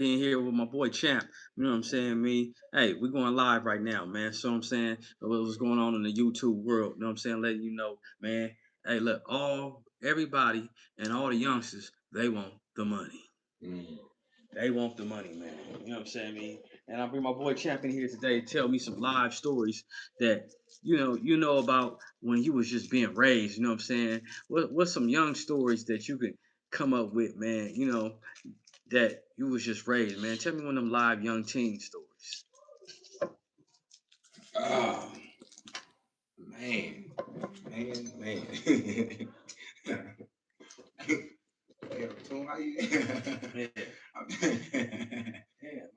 being here with my boy Champ. You know what I'm saying? Me, hey, we're going live right now, man. So I'm saying what's going on in the YouTube world. You know what I'm saying? Letting you know, man. Hey, look, everybody and all the youngsters, they want the money. Mm. They want the money, man. You know what I'm saying, me? And I bring my boy Champ in here today to tell me some live stories that you know about when you was just being raised. You know what I'm saying? What's some young stories that you could come up with, man? That you was just raised, man. Tell me one of them live young teen stories. Ah, man, man. Hey, Tune, how you? Yeah.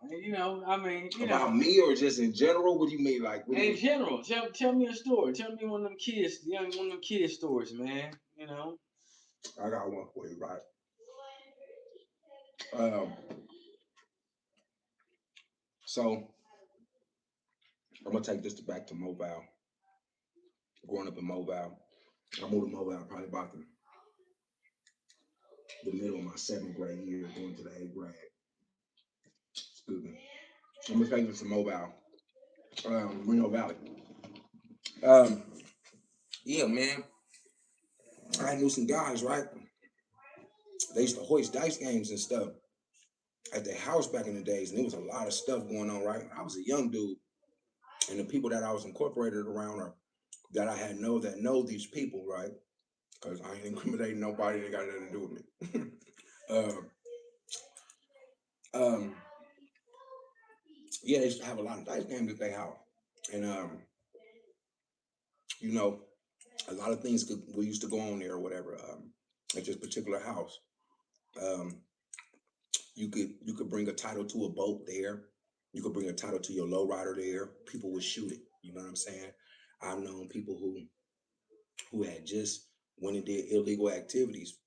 Yeah, man. About me or just in general? What do you mean? Like, what do In you? general, tell me a story. Tell me one of them kids, one of them kid stories, man. I got one for you, right? Um, so I'm gonna take this back to Mobile. Growing up in Mobile, I moved to Mobile probably about the middle of my seventh grade year, going to the eighth grade. Excuse me. I'm gonna take this to Mobile, Reno Valley. Um, yeah, man. I knew some guys, right? They used to hoist dice games and stuff at their house back in the days, and there was a lot of stuff going on, right? I was a young dude, and the people that I was incorporated around or that I had that know these people, right? Because I ain't incriminating nobody that got nothing to do with me. um, yeah, they used to have a lot of dice games at their house, and you know, a lot of things we used to go on there or whatever. At this particular house, um, you could bring a title to a boat there. You could bring a title to your lowrider there. People would shoot it. You know what I'm saying? I've known people who had just went and did illegal activities,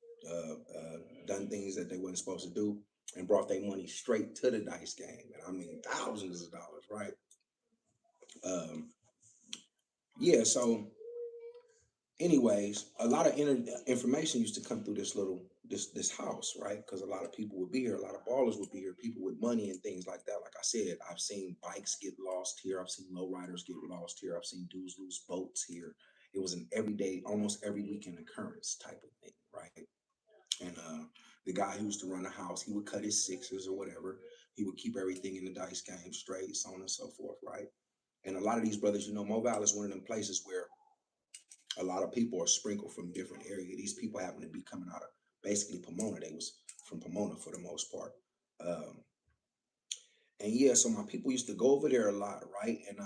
done things that they weren't supposed to do, and brought their money straight to the dice game. And I mean thousands of dollars, right? Um, yeah. So, anyways, a lot of information used to come through this house, right? Because a lot of people would be here, a lot of ballers would be here, people with money and things like that. Like I said, I've seen bikes get lost here, I've seen lowriders get lost here, I've seen dudes lose boats here. It was an everyday, almost every weekend occurrence type of thing, right? And the guy who used to run the house, he would cut his sixes or whatever. He would keep everything in the dice game straight, so on and so forth, right? And a lot of these brothers, Mobile is one of them places where a lot of people are sprinkled from different areas. These people happen to be coming out of basically Pomona. They was from Pomona for the most part. Um, and yeah, so my people used to go over there a lot, right? And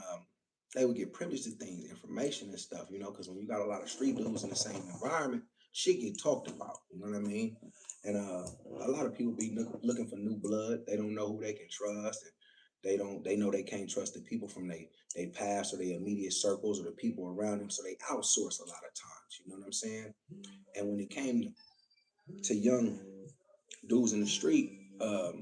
they would get privileged to things, information and stuff, because when you got a lot of street dudes in the same environment, shit get talked about. You know what I mean? And a lot of people be looking for new blood. They don't know who they can trust, and they know they can't trust the people from they past or their immediate circles or the people around them. So they outsource a lot of times. You know what I'm saying? And when it came to young dudes in the street, uh,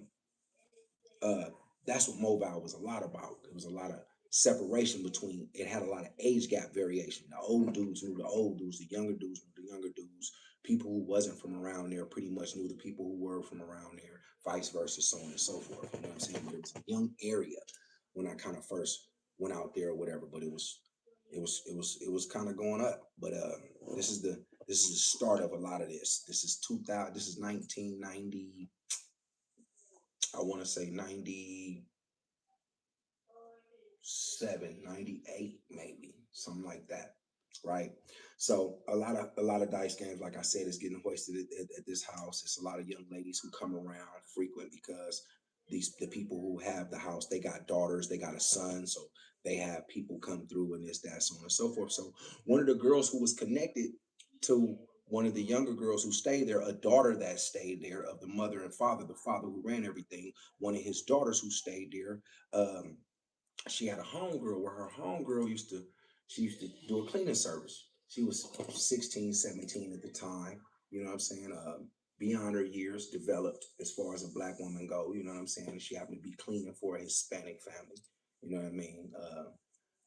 that's what Mobile was a lot about. It was a lot of separation between. It had a lot of age gap variation. The old dudes knew the old dudes. The younger dudes knew the younger dudes. People who wasn't from around there pretty much knew the people who were from around there. Vice versa, so on and so forth. You know what I'm saying? But it was a young area when I kind of first went out there or whatever. But it was kind of going up. But this is the start of a lot of this. This is 2000. This is 1990. I want to say 97, 98, maybe something like that, right? So a lot of dice games, like I said, is getting hoisted at this house. It's a lot of young ladies who come around frequent because the people who have the house, they got daughters, they got a son, so they have people come through and this, that, so on and so forth. So one of the girls who was connected to one of the younger girls who stayed there, a daughter that stayed there of the mother and father, the father who ran everything, one of his daughters who stayed there, um, she had a homegirl where her homegirl used to do a cleaning service. She was 16, 17 at the time, you know what I'm saying? Beyond her years, developed as far as a black woman go, you know what I'm saying? She happened to be cleaning for a Hispanic family, you know what I mean?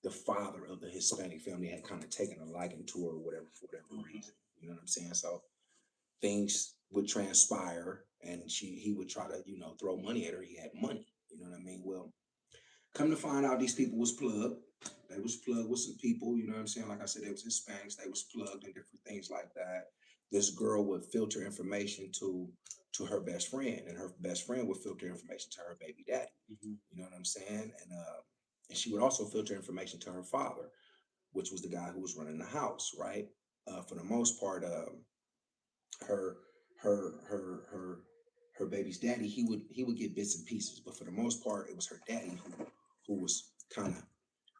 The father of the Hispanic family had kind of taken a liking to her or whatever for whatever reason, you know what I'm saying? So things would transpire and he would try to, throw money at her. He had money. You know what I mean? Well, come to find out, these people was plugged. They was plugged with some people. You know what I'm saying? Like I said, they was Hispanics. They was plugged and different things like that. This girl would filter information to her best friend, and her best friend would filter information to her baby daddy. Mhm. You know what I'm saying? And she would also filter information to her father, which was the guy who was running the house, right? For the most part, her her baby's daddy, he would get bits and pieces, but for the most part, it was her daddy who was kind of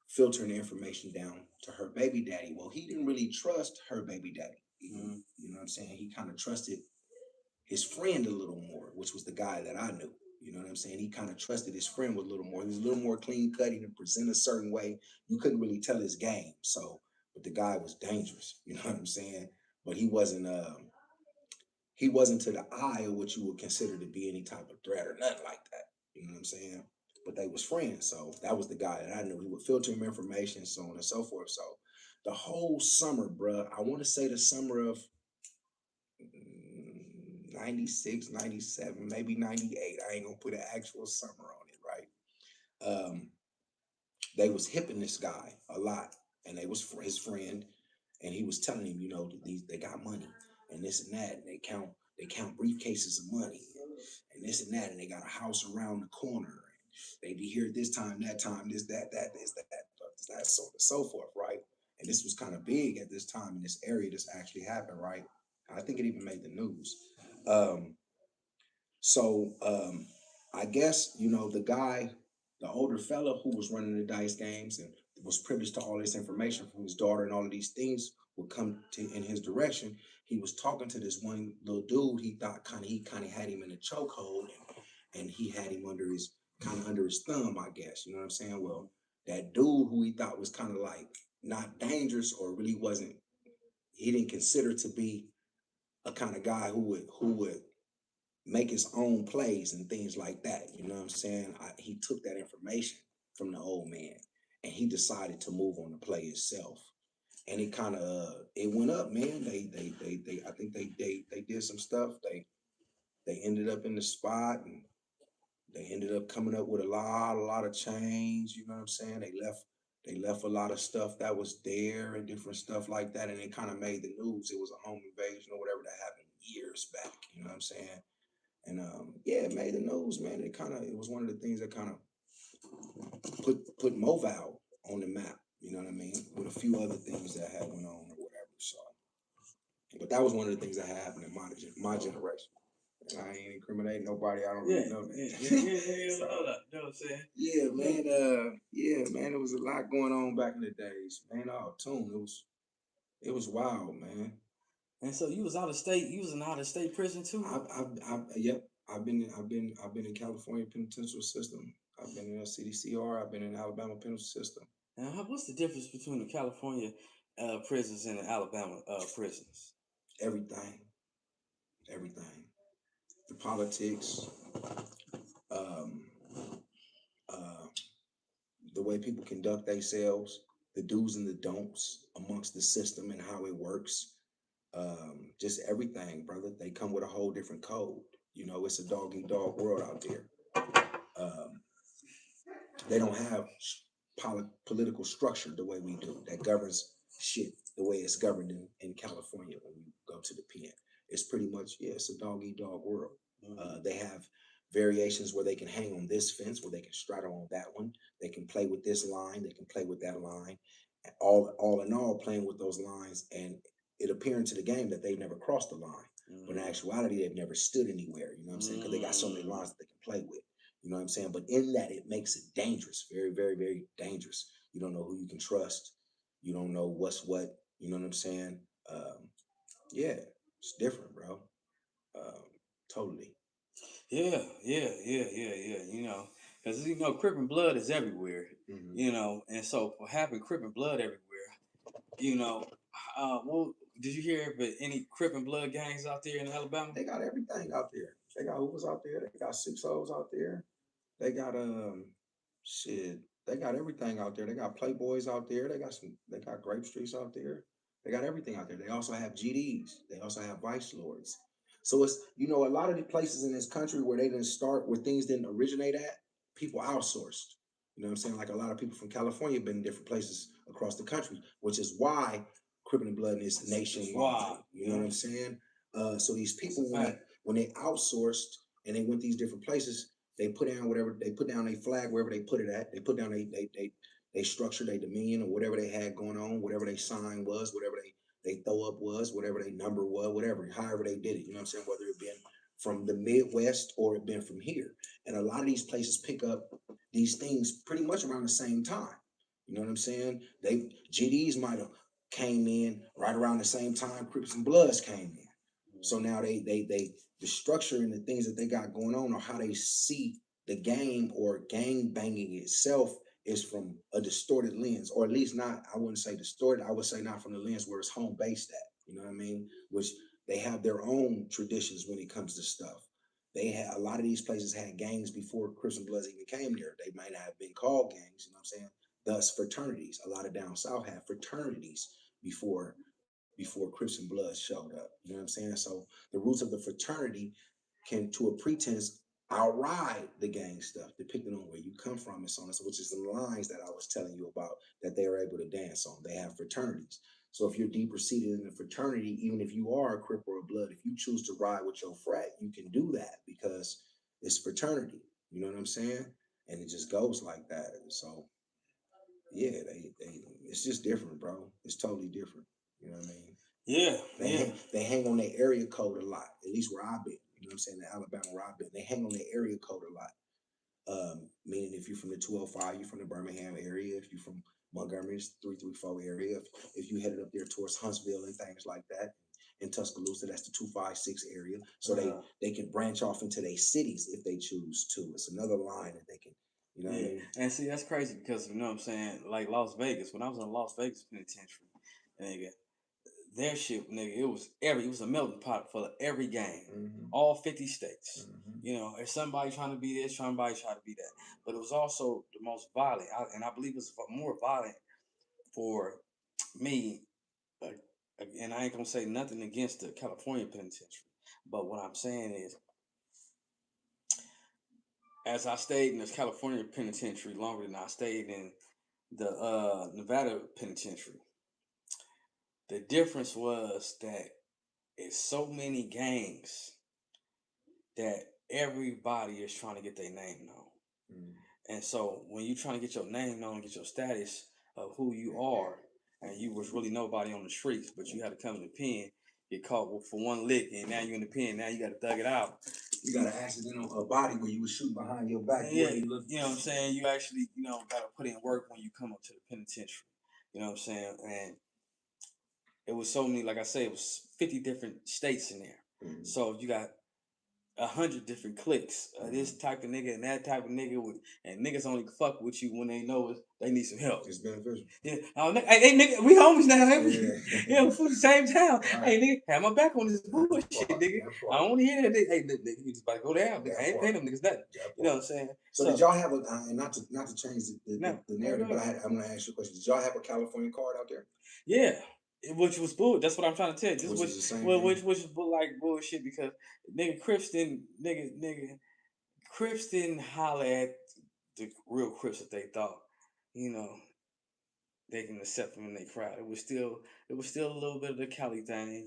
filtering the information down to her baby daddy. Well, he didn't really trust her baby daddy. Mhm. You know what I'm saying? He kind of trusted his friend a little more, which was the guy that I knew. You know what I'm saying? He kind of trusted his friend with a little more. He was a little more clean cut. He didn't present a certain way. You couldn't really tell his game. So, but the guy was dangerous. You know what I'm saying? But he wasn't to the eye of what you would consider to be any type of threat or nothing like that. You know what I'm saying? But they was friends. So that was the guy that I knew. He would filter him information, so on and so forth. So the whole summer, bruh, I want to say the summer of 96, 97, maybe 98. I ain't gonna put an actual summer on it, right? They was hipping this guy a lot, and they was his friend, and he was telling him, these they got money and this and that, and they count briefcases of money and this and that, and they got a house around the corner, and they be here this time, that time, this, that, so on and so forth, right? And this was kind of big at this time in this area. This actually happened, right? I think it even made the news. Um, so I guess, the guy, the older fella who was running the dice games and was privileged to all this information from his daughter and all of these things would come to in his direction. He was talking to this one little dude. He thought he kind of had him in a chokehold, and he had him under his thumb, I guess. You know what I'm saying? Well, that dude who he thought was kind of like not dangerous, or really wasn't, he didn't consider to be a kind of guy who would make his own plays and things like that. You know what I'm saying? He took that information from the old man, and he decided to move on the play itself. And it kind of it went up, man. They I think they did some stuff. They ended up in the spot, and they ended up coming up with a lot of change. You know what I'm saying? They left a lot of stuff that was there and different stuff like that, and it kind of made the news. It was a home invasion or whatever that happened years back. You know what I'm saying? And yeah, it made the news, man. It was one of the things that kind of put Moval on the map. You know what I mean? With a few other things that had went on or whatever. So, but that was one of the things that happened in my generation. And I ain't incriminating nobody. I don't Yeah, really know yeah, that. yeah, yeah, yeah. So, Hold up, you know what I'm saying? yeah, Yeah. man. Yeah, man. There was a lot going on back in the days, man. Oh, tune. It was wild, man. And so you was out of state. You was in out of state prison too. Yep. I've been in California penitential system. I've been in CDCR. I've been in Alabama penitential system. And what's the difference between the California prisons and the Alabama prisons? Everything, everything. The politics, um, uh, the way people conduct themselves, the do's and the don'ts amongst the system and how it works. Just everything, brother. They come with a whole different code. It's a dog eat dog world out there. Um, they don't have political structure the way we do that governs shit the way it's governed in California when you go to the pen. It's pretty much, yeah, it's a dog eat dog world. They have variations where they can hang on this fence, where they can straddle on that one. They can play with this line, they can play with that line. All in all, playing with those lines, and it appearing to the game that they've never crossed the line. But in actuality, they've never stood anywhere. You know what I'm saying? Because they got so many lines that they can play with. You know what I'm saying? But in that, it makes it dangerous, very, very, very dangerous. You don't know who you can trust. You don't know what's what. You know what I'm saying? Yeah, it's different, bro. Um, totally. Yeah, yeah, yeah, yeah, yeah. Because Crip and blood is everywhere. Hmm. And so for having Crip and blood everywhere, you know, well, did you hear of any Crip and blood gangs out there in Alabama? They got everything out there. They got Hoovers out there. They got Six O's out there. They got shit. They got everything out there. They got Playboys out there. They got Grape Streets out there. They got everything out there. They also have GDs. They also have Vice Lords. So it's, you know, a lot of the places in this country where they didn't start, where things didn't originate at, people outsourced. You know what I'm saying? Like a lot of people from California have been in different places across the country, which is why Crippin' Blood is nationwide. Wow. You know what I'm saying? So these That's people, a fact. when they outsourced and they went these different places, they put down whatever they put down a flag wherever they put it at. They put down they structured their dominion or whatever they had going on, whatever they sign was, whatever they throw up was, whatever they number was, whatever, however they did it. You know what I'm saying? Whether it been from the Midwest or it been from here. And a lot of these places pick up these things pretty much around the same time. You know what I'm saying? They GDs might have came in right around the same time Crips and Bloods came in. So now they the structure and the things that they got going on or how they see the game or gang banging itself is from a distorted lens, or at least not, I wouldn't say distorted, I would say not from the lens where it's home based at. You know what I mean? Which they have their own traditions when it comes to stuff. They had a lot of these places had gangs before Crips and Bloods even came there. They might not have been called gangs, you know what I'm saying? Thus fraternities. A lot of down south had fraternities before Crips and Bloods showed up. You know what I'm saying? So the roots of the fraternity can, to a pretense, outride the gang stuff, depending on where you come from and so on, which is the lines that I was telling you about that they are able to dance on. They have fraternities. So if you're deeper seated in a fraternity, even if you are a Crip or a Blood, if you choose to ride with your frat, you can do that because it's fraternity. You know what I'm saying? And it just goes like that. So yeah, they it's just different, bro. It's totally different. You know what I mean? Yeah, yeah. They hang on their area code a lot, at least where I've been. You know what I'm saying? The Alabama where I've been. They hang on their area code a lot. Meaning if you're from the 205, you're from the Birmingham area. If you're from Montgomery, it's 334 area. If you headed up there towards Huntsville and things like that, in Tuscaloosa, that's the 256 area. So they can branch off into their cities if they choose to. It's another line that they can, you know what I mean? And see, that's crazy because you know what I'm saying. Like Las Vegas, when I was in Las Vegas Penitentiary, nigga, their shit, nigga, it was a melting pot for every game, all 50 states. You know, if somebody trying to be this, somebody trying to be that, but it was also the most violent, and I believe it was more violent for me. Uh, and I ain't gonna say nothing against the California penitentiary, but what I'm saying is, as I stayed in this California penitentiary longer than I stayed in the Nevada penitentiary, the difference was that it's so many gangs that everybody is trying to get their name known. And so when you're trying to get your name known, get your status of who you are, and you was really nobody on the streets, but you had to come in the pen, get caught for one lick, and now you're in the pen. Now you got to thug it out. You got an accident on a body where you was shooting behind your back. Yeah, you know what I'm saying? You actually, got to put in work when you come up to the penitentiary. You know what I'm saying? And it was so many, like I said, it was 50 different states in there. So you got 100 different cliques. This type of nigga and that type of nigga, and niggas only fuck with you when they know they need some help. It's beneficial. Yeah. Hey, nigga, we homies now. Yeah, we from the same town. Right. Hey, nigga, have my back on this bullshit, nigga. I don't want to hear that. Hey, nigga, you just about to go down. I ain't paying them niggas nothing. You know what I'm saying? So did y'all have a, and not to change the narrative, but I'm going to ask you a question. Did y'all have a California card out there? Yeah. Which was bull. That's what I'm trying to tell you. Which is like bullshit because Crips didn't holler at the real Crips that they thought, they can accept them in their crowd. It was still a little bit of the Cali thing,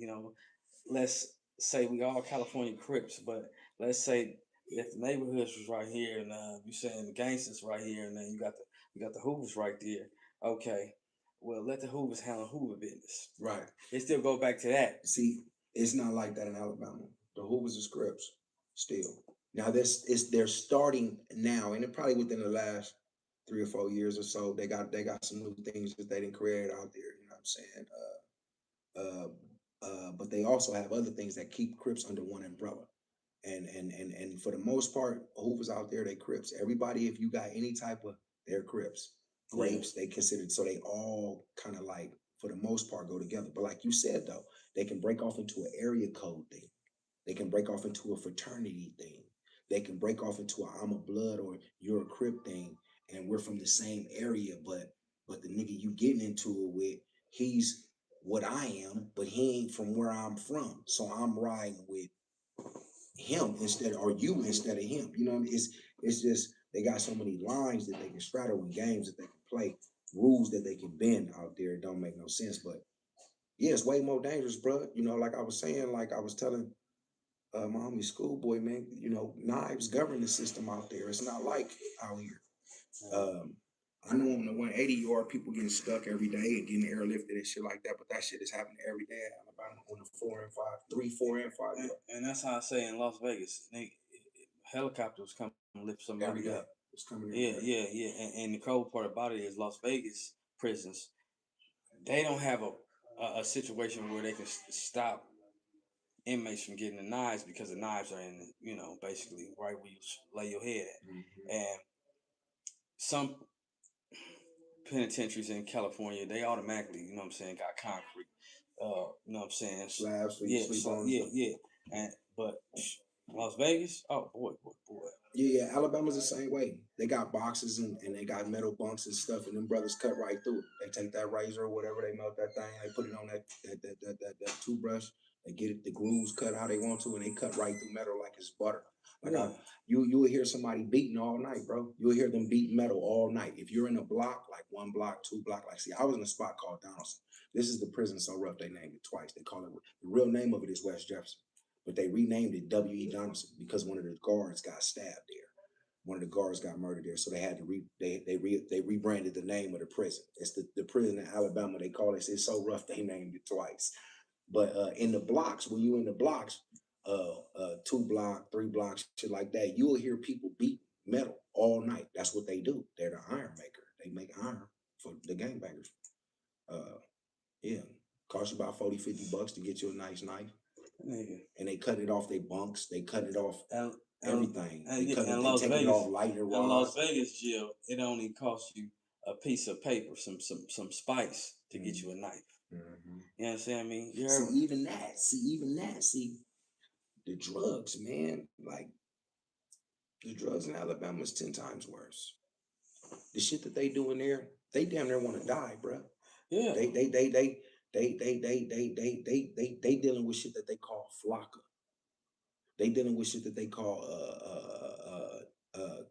Let's say we all California Crips, but let's say if the neighborhoods was right here and you saying the gangsters right here, and then you got the Hoovers right there. Okay, well let the Hoovers handle Hoover business. Right. It still go back to that. See, it's not like that in Alabama. The Hoovers are Crips still. Now they're starting now, and it probably within the last 3 or 4 years or so, they got some new things that they didn't create out there. You know what I'm saying? But they also have other things that keep Crips under one umbrella. And for the most part, Hoovers out there, they Crips. Everybody, if you got any type of, they're Crips. Grapes, they considered, so they all kind of like, for the most part, go together. But like you said, though, they can break off into an area code thing. They can break off into a fraternity thing. They can break off into a I'm a Blood or you're a Crip thing, and we're from the same area, but the nigga you getting into it with, he's what I am, but he ain't from where I'm from. So I'm riding with him instead or you instead of him. You know what I mean? It's just they got so many lines that they can straddle in games that they can play, rules that they can bend out there. It don't make no sense. But yeah, it's way more dangerous, bro. You know, like I was saying, like I was telling my homie schoolboy, man, you know, knives govern the system out there. It's not like out here. Um, I know on the 180 yard, people getting stuck every day and getting airlifted and shit like that, but that shit is happening every day in Alabama on the 4 and 5 And, yard. and that's how I say in Las Vegas, helicopters come and lift Every somebody day. up. It's coming every Yeah, day. yeah, yeah. And the cold part about it is Las Vegas prisons, they don't have a situation where they can stop inmates from getting the knives because the knives are in, basically right where you lay your head at. Mm-hmm. And some penitentiaries in California, they automatically, got concrete. You know what I'm saying? Slabs for you Yeah, to sleep so on. yeah. But Las Vegas, oh boy. Yeah, Alabama's the same way. They got boxes and they got metal bunks and stuff, and them brothers cut right through it. They take that razor or whatever, they melt that thing, they put it on that toothbrush, they get it the grooves cut how they want to, and they cut right through metal like it's butter. Like Yeah. you will hear somebody beating all night, bro. You'll hear them beating metal all night. If you're in a block, like 1 block, 2 block, like see, I was in a spot called Donaldson. This is the prison so rough they named it twice. They call it the real name of it is West Jefferson. But they renamed it W.E. Donaldson because one of the guards got stabbed there. One of the guards got murdered there, so they had to they rebranded the name of the prison. It's the prison in Alabama. They call it. It's so rough they named it twice. But in the blocks, when you in the blocks, 2 block, 3 blocks, shit like that, you will hear people beat metal all night. That's what they do. They're the iron maker. They make iron for the gangbangers. Yeah, cost you about 40, $50 to get you a nice knife. Nigga. And they cut it off their bunks. They cut it off everything. And, they cut it. Las They take Vegas, it off lightning rods. In Las Vegas jail, it only costs you a piece of paper, some spice to get you a knife. Mm-hmm. You understand me? See, even that. See, the drugs, man. Like the drugs in Alabama is 10 times worse. The shit that they do in there, they damn near want to die, bro. Yeah. They dealing with shit that they call flocka. They dealing with shit that they call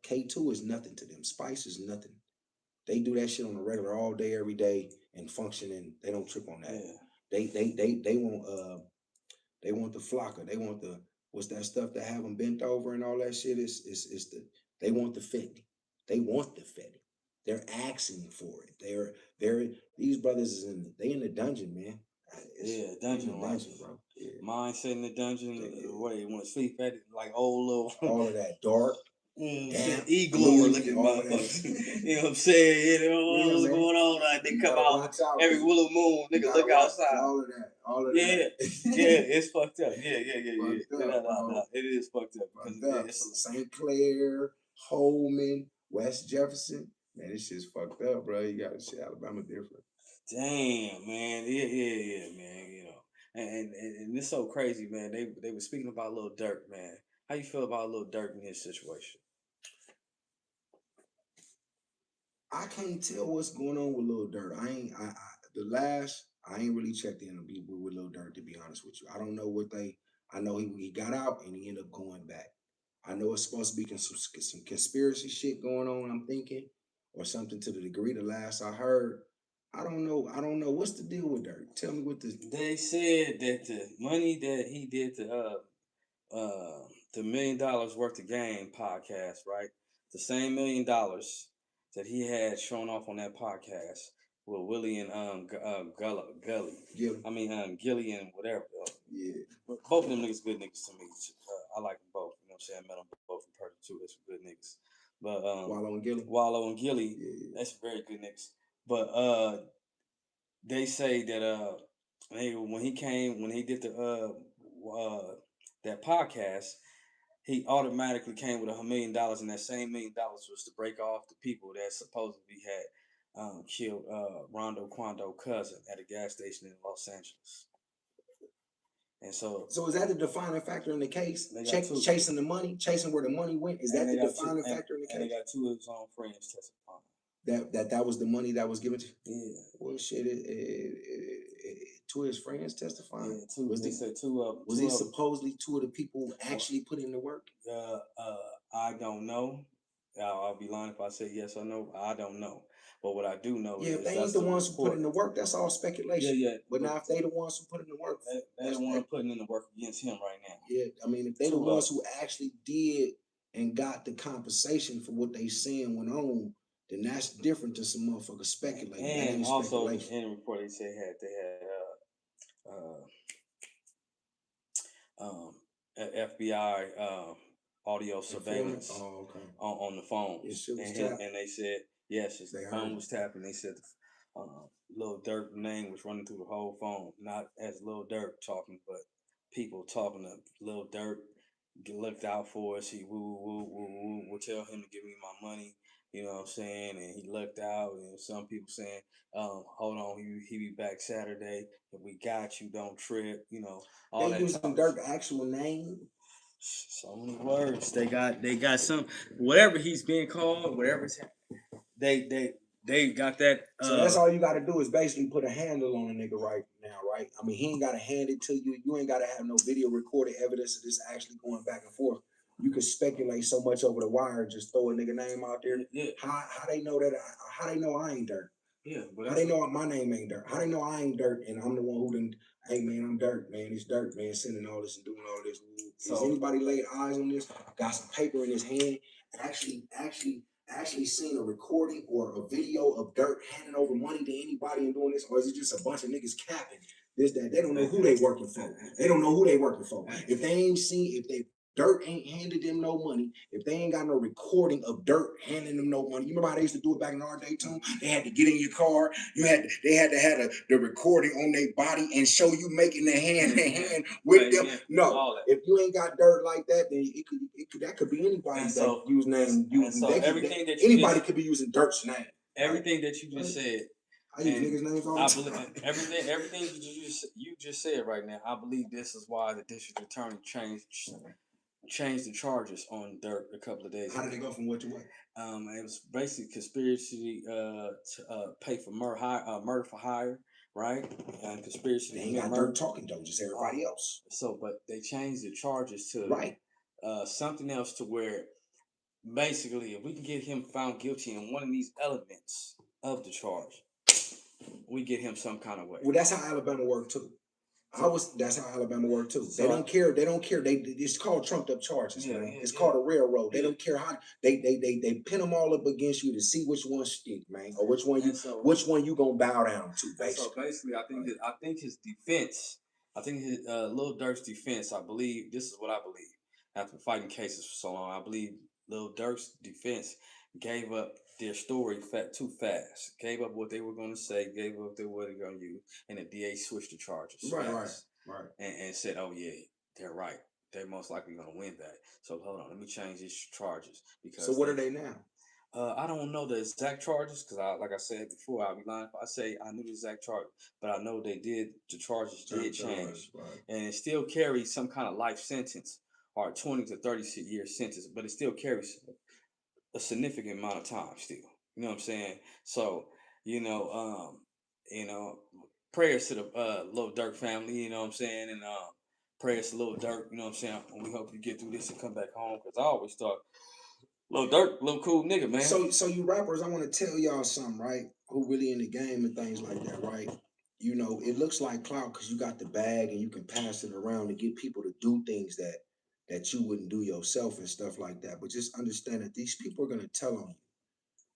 K2 is nothing to them. Spice is nothing. They do that shit on a regular all day, every day, and function, and they don't trip on that. Yeah. They want the flocka. They want the what's that stuff that have them bent over and all that shit. They want the Fendi. They want the Fendi. They're asking for it. These brothers is in the dungeon, man. Dungeon life, bro. Yeah. Mine sit in the dungeon. Where you want to sleep at it, like old little. All of that dark. Igloo looking motherfuckers. You know what I'm saying? You know what's going on. Like they come out every willow moon. Nigga, look outside. All of that. Yeah, it's fucked up. Yeah. Fucked up, it is fucked up. It's St. Clair, Holman, West Jefferson. Man, this shit's fucked up, bro. You got shit. Alabama different. Damn, man. Yeah, man. You know, and it's so crazy, man. They were speaking about Lil Durk, man. How you feel about Lil Durk in his situation? I can't tell what's going on with Lil Durk. I ain't really checked in to be with Lil Durk, to be honest with you. I don't know I know he got out and he ended up going back. I know it's supposed to be some conspiracy shit going on, I'm thinking, or something to the degree the last I heard. I don't know. What's the deal with Durk? Tell me what the. They said that the money that he did to the $1 million worth of game podcast, right? The same $1 million that he had shown off on that podcast with Willie and Gully. Yeah. I mean Gilly and whatever. Yeah. Both of them niggas good niggas to me. I like them both. You know what I'm saying? I met them both in person too. That's good niggas. But Wallow and Gilly, that's very good niggas. But they say that when he did the that podcast, he automatically came with $1 million, and that same $1 million was to break off the people that supposedly had killed Rondo Quando cousin at a gas station in Los Angeles. And so is that the defining factor in the case? Chasing the money, chasing where the money went. Is that the defining factor in the case? And they got 2 of his own friends testifying. that was the money that was given to. Yeah. Well, shit. Two of his friends Yeah, testifying. two. Was They the said two of was two it of supposedly two of the people who actually put in the work? I don't know. I'll be lying if I say yes or no. I don't know. But what I do know Yeah, if is they ain't that's the the ones who put report. in the work, that's all Yeah, speculation. yeah. But But now if they the ones who put in the work, they that's the one putting in the work against him right now. yeah. I mean, if they the Two of ones who actually did and got the compensation for what they saying went on, then that's different than some motherfuckers speculating. That and ain't also speculation. in the report they said they had um, FBI audio Informant? surveillance Oh, okay. on the phones, His shit was and tapped. and they said yes, his They heard phone it. was tapping. They said Lil Durk name was running through the whole phone, not as Lil Durk talking, but people talking to Lil Durk. Looked out for us. He woo woo woo woo. Will tell him to give me my money. You know what I'm saying? And he looked out, and some people saying, hold on, he be back Saturday. If we got you, don't trip. You know, all They that using talk. Dirk actual name. So many words. They got some whatever he's being called, whatever it's they got that So that's all you got to do is basically put a handle on a nigga right now, right? I mean, he ain't got to hand it to you. You ain't got to have no video recorded evidence of this actually going back and forth. You can speculate so much over the wire, just throw a nigga name out there. yeah. How they know that? How they know I ain't Dirt? Yeah, but How they know my name ain't Dirt? How they know I ain't Dirt and I'm the one who done? Hey man, I'm Dirt, man. It's Dirt, man. Sending all this and doing all this. Has anybody laid eyes on this? Got some paper in his hand? Actually seen a recording or a video of Dirt handing over money to anybody and doing this, or is it just a bunch of niggas capping this that? They don't know who they working for. They don't know who they working for. If they ain't seen, if they Dirt ain't handed them no money, if they ain't got no recording of Dirt handing them no money. You remember how they used to do it back in our day too? They had to get in your car. They had to have the recording on their body and show you making the hand with them. Yeah, no, if you ain't got Dirt like that, then that could be anybody that use name. Everything that anybody could be using Dirt's name. Everything that you just said. I use niggas' names all the time. Everything you just said right now. I believe this is why the district attorney changed the charges on Dirk a couple of days ago. How did they go from what to what? It was basically conspiracy to pay for murder for hire, right? And conspiracy. They ain't got Dirk talking though, just everybody else. So, but they changed the charges to right something else to where basically, if we can get him found guilty in one of these elements of the charge, we get him some kind of way. Well, that's how Alabama worked too. That's how Alabama worked too. So they don't care. They don't care. It's called trumped up charges, man. It's called a railroad. They don't care how they pin them all up against you to see which one stick, man, or which one you gonna bow down to. Basically. So basically, I think his defense. I think his Lil Durk's defense. I believe this is what I believe. After fighting cases for so long, I believe Lil Durk's defense gave up their story too fast. Gave up what they were going to say. Gave up what they were going to use, and the DA switched the charges. Right. And said, "Oh yeah, they're right. They're most likely going to win that. So hold on, let me change these charges because." So what are they now? I don't know the exact charges because, like I said before, I'll be lying if I say I knew the exact charge, but I know the charges did change, and it still carries some kind of life sentence or 20 to 30-year sentence, but it still carries a significant amount of time still. You know what I'm saying? So, you know, prayers to the Lil Durk family, you know what I'm saying? And prayers to Lil Durk, you know what I'm saying? And we hope you get through this and come back home because I always thought Lil Durk, little cool nigga, man. So you rappers, I want to tell y'all something, right? Who really in the game and things like that, right? You know, it looks like clout because you got the bag and you can pass it around to get people to do things that you wouldn't do yourself and stuff like that. But just understand that these people are gonna tell on you.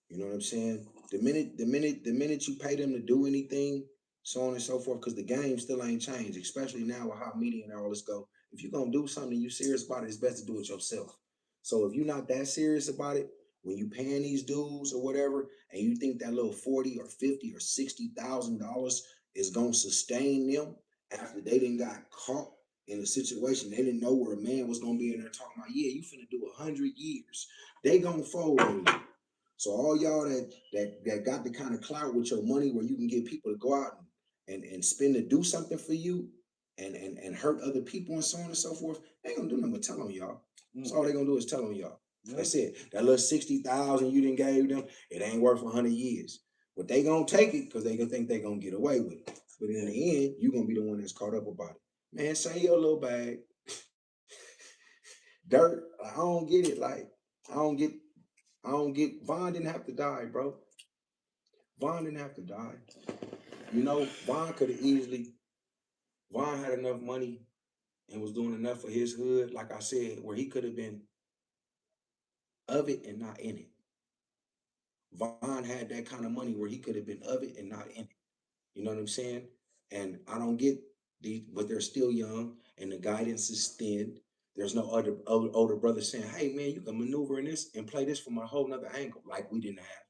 You know what I'm saying? The minute you pay them to do anything, so on and so forth, because the game still ain't changed, especially now with how media and all this go. If you're gonna do something, you serious about it, it's best to do it yourself. So if you're not that serious about it, when you paying these dudes or whatever, and you think that little $40 or $50 or $60,000 is gonna sustain them after they didn't got caught in a situation they didn't know where a man was gonna be in there talking about, yeah, you finna do 100 years, they gonna fold on you. So all y'all that got the kind of clout with your money where you can get people to go out and spend to do something for you and hurt other people and so on and so forth, they ain't gonna do nothing but tell on y'all. That's all they gonna do is tell on y'all. Yeah. That's it. That little 60,000 you didn't gave them, it ain't worth 100 years. But they gonna take it because they gonna think they gonna get away with it. But in the end, you gonna be the one that's caught up about it. Man, say your little bag. Dirt. I don't get it. Like, I don't get Von didn't have to die, bro. Von didn't have to die. You know, Von could have easily, Von had enough money and was doing enough for his hood, like I said, where he could have been of it and not in it. Von had that kind of money where he could have been of it and not in it. You know what I'm saying? And I don't get these, but they're still young and the guidance is thin. There's no other older brother saying, hey man, you can maneuver in this and play this from a whole nother angle, like we didn't have.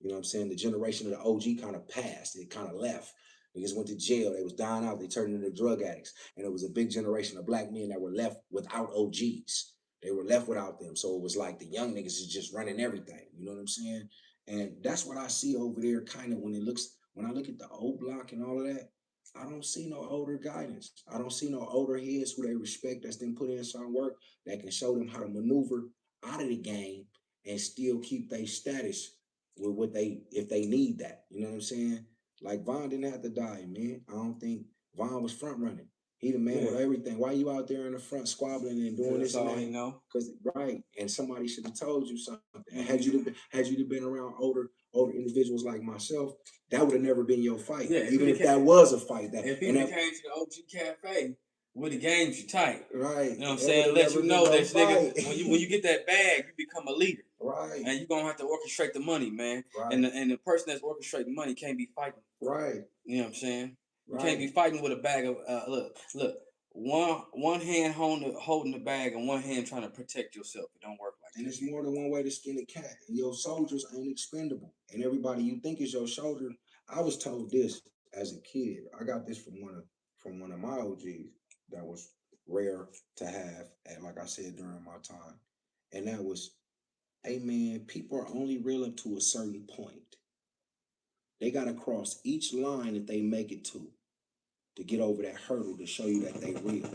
You know what I'm saying? The generation of the OG kind of passed. It kind of left. Niggas went to jail. They was dying out. They turned into drug addicts. And it was a big generation of black men that were left without OGs. They were left without them. So it was like the young niggas is just running everything. You know what I'm saying? And that's what I see over there kind of when I look at the old block and all of that, I don't see no older guidance. I don't see no older heads who they respect that's been put in some work that can show them how to maneuver out of the game and still keep their status with what they, if they need that. You know what I'm saying? Like Von didn't have to die, man. I don't think Von was front running. He the man with everything. Why you out there in the front squabbling and doing this and all that? you know. Because right, and somebody should have told you something. Mm-hmm. Had you been around older individuals like myself, that would have never been your fight. Yeah, even if that was a fight. That if people came to the OG Cafe, would have gamed you tight. Right. You know what I'm saying? Let you know that nigga, when you get that bag, you become a leader. Right. And you're gonna have to orchestrate the money, man. Right. And the person that's orchestrating money can't be fighting. Right. You know what I'm saying? You Right. can't be fighting with a bag of look. One hand holding the bag and one hand trying to protect yourself. It don't work like that. And it's more than one way to skin a cat. And your soldiers ain't expendable. And everybody you think is your shoulder. I was told this as a kid. I got this from one of my OGs that was rare to have, and like I said, during my time. And that was, hey man, people are only real up to a certain point. They gotta cross each line that they make it to get over that hurdle to show you that they real.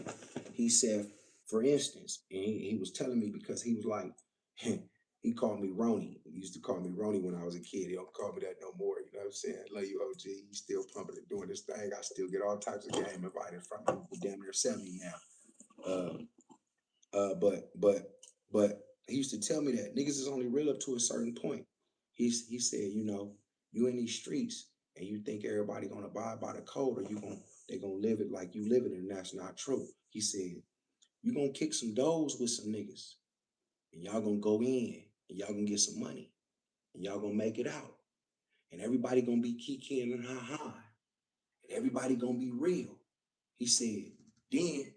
He said, for instance, and he was telling me because he was like, he called me Roni. He used to call me Roni when I was a kid. He don't call me that no more. You know what I'm saying? Love you, OG. He's still pumping and doing this thing. I still get all types of game invited from him. We're damn near 70 now. But he used to tell me that niggas is only real up to a certain point. He said, you know, you in these streets and you think everybody gonna abide by the code or they gonna live it like you live it, and that's not true. He said, you gonna kick some doors with some niggas and y'all gonna go in and y'all gonna get some money and y'all gonna make it out. And everybody gonna be kikiing and ha-ha. And everybody gonna be real. He said, then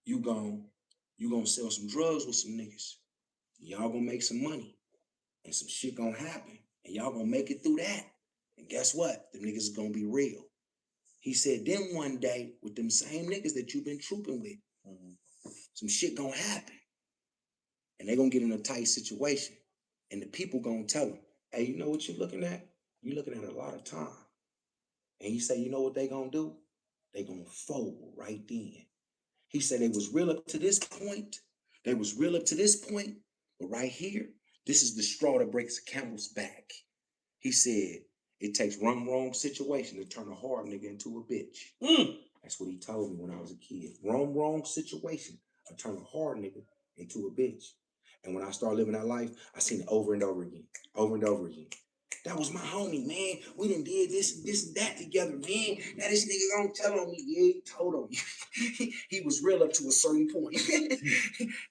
you gonna sell some drugs with some niggas. Y'all gonna make some money. And some shit gonna happen. And y'all gonna make it through that. And guess what? The niggas is gonna be real. He said, then one day, with them same niggas that you've been trooping with, some shit gonna happen. And they gonna get in a tight situation. And the people gonna tell them, hey, you know what you're looking at? You're looking at a lot of time. And he said, you know what they gonna do? They gonna fold right then. He said they was real up to this point. They was real up to this point. But right here, this is the straw that breaks the camel's back. He said, it takes one wrong situation to turn a hard nigga into a bitch. That's what he told me when I was a kid. Wrong situation to turn a hard nigga into a bitch. And when I started living that life, I seen it over and over again. Over and over again. That was my homie, man. We done did this and that together, man. Now this nigga gonna tell on me. Yeah, he told on me. He was real up to a certain point.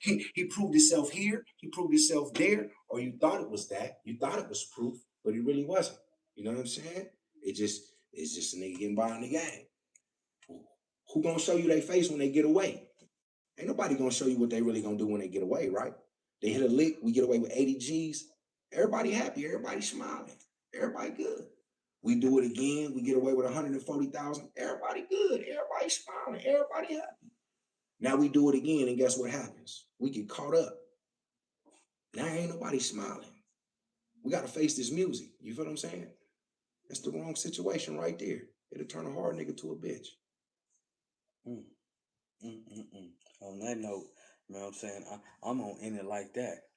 He proved himself here. He proved himself there. Or you thought it was that. You thought it was proof, but it really wasn't. You know what I'm saying? It's just a nigga getting by in the game. Who gonna show you their face when they get away? Ain't nobody gonna show you what they really gonna do when they get away, right? They hit a lick, we get away with 80 G's. Everybody happy, everybody smiling, everybody good. We do it again, we get away with 140,000. Everybody good, everybody smiling, everybody happy. Now we do it again, and guess what happens? We get caught up. Now ain't nobody smiling. We gotta face this music. You feel what I'm saying? That's the wrong situation right there. It'll turn a hard nigga to a bitch. On that note, you know what I'm saying? I'm gonna end it like that.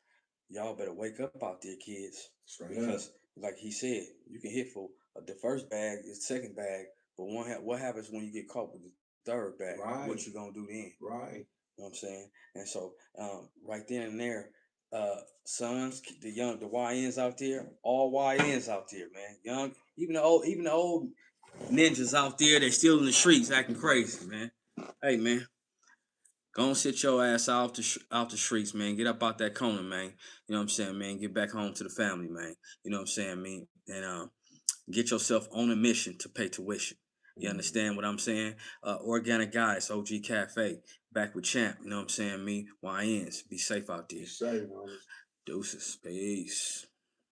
y'all better wake up out there, kids, Straight up. because like he said, you can hit for the first bag, the second bag, but what happens when you get caught with the third bag? Right. What you gonna do then? Right. You know what I'm saying? And so, right then and there, sons, the YNs out there, all YNs out there, man, young, even the old ninjas out there, they still in the streets acting crazy, man. Hey, man. Go and sit your ass out the streets, man. Get up out that corner, man. You know what I'm saying, man. Get back home to the family, man. You know what I'm saying, man. And get yourself on a mission to pay tuition. You understand what I'm saying? Organic Guys, OG Cafe, back with Champ. You know what I'm saying, me. YNs, be safe out there. Be safe, homie. Deuces, peace.